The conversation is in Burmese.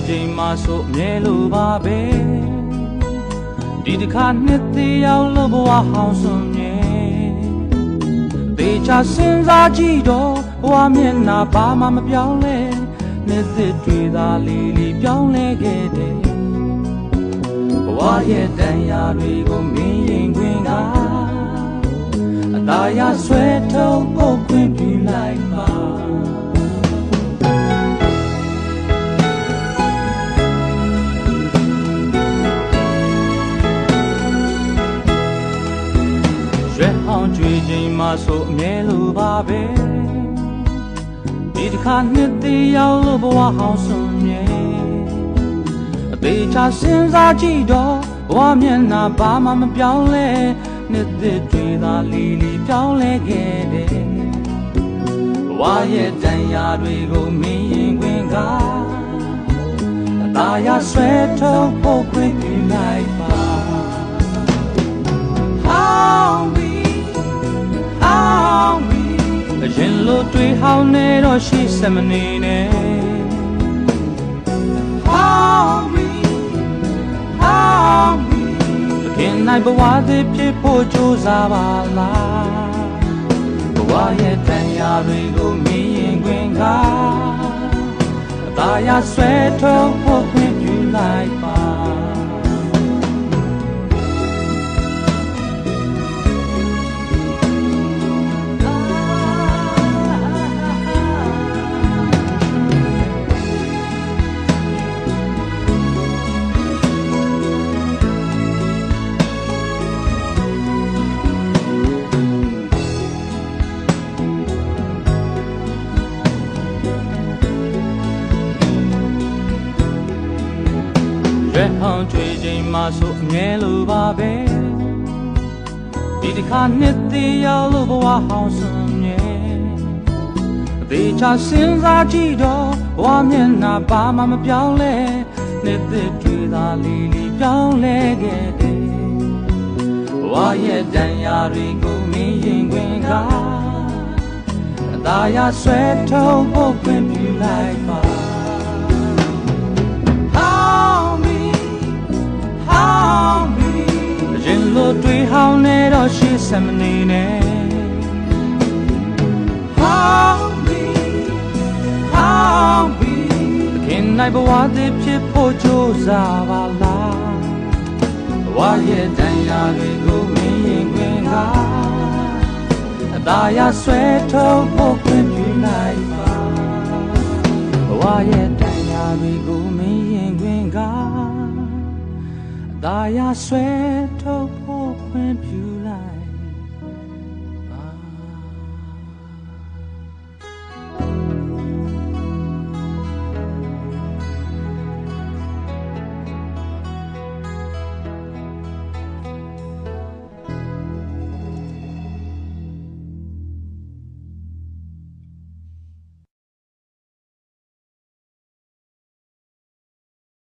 ချိန်မှဆိုအမြဲလိုပါပဲဒီတစ်ခါနှစ်သေးရောက်လို့ဘဝဟောင်းစွန်မြဲသေချာစဉ်းစားကြည့်တော့ဘဝမျက်နှာဘာမှမပြောင်းလဲနှစ်သက်တွေသာလေးလေးပြောင်းလဲခဲ့တယ်ဘဝရဲ့တန်ရာတွေကိုမင်းရင်ခွင်ကအသာရဆွဲထုတ်ဖို့ခွင့်ပြုလိုက်ပါရွယ်ဟောင်းကြွေချိန်မှဆိုအမြဲလိုပါပဲဒီတစ်ခါနှစ်သေးရောက်လို့ဘဝဟောင်းစွန်မြဲအသေးချစဉ်းစားကြည့်တော့ဘဝမျက်နှာဘာမှမပြောင်းလဲနှစ်သက်တွေသာလီလီပြောင်းလဲခဲ့တယ်ဘဝရဲ့တန်ရာတွေကိုမင်းရင်ခွင်ကအသာရဆွဲထုတ်ဖို့ခွင့်ပြုလိုက်ပါအရင်လိုတွေ့ဟောင်းနေတော့ရှိစမနေနဲ့ဟောင်းပြီတခင်နိုင်ဘဝသည်ဖြစ်ဖို့ကြိုးစားပါလားဘဝရဲ့တန်ရာတွေကိုမင်းရင်ခွင်ကအသာရဆွဲထုတ်ဖို့ခွင့်ပြုလိုက်ပါရွယ်ဟောင်းကြွေချိန်မှဆိုအမြဲလိုပါပဲဒီတစ်ခါနှစ်သေးရောက်လို့ဘဝဟောင်းစွန်မြဲအသေးချစဉ်းစားကြည့်တော့ဘဝမျက်နှာဘာမှမပြောင်းလဲနှစ်သက်တွေသာလေးလေးပြောင်းလဲခဲ့တယ်ဘဝရဲ့တန်ရာတွေကိုမင်းရင်ခွင်ကအသာရဆွဲထုတ်ဖို့ခွင့်ပြုလိုက်ပါတွေ့ဟောင်းနေတော့ရှိစမနေနဲ့ဟောင်းပြီတခင်နိုင်ဘဝသည်ဖြစ်ဖို့ကြိုးစားပါလားဘဝရဲ့တန်ရာတွေကိုမင်းရင်ခွင်ကအသာရဆွဲထုတ်ဖို့ခွင့်ပြုလိုက်ပါဘဝရဲ့တန်ရာတွေကိုမင်းရင်ခွင်ကသာယာဆွဲထုတ်ဖို့ခွင့်ပြု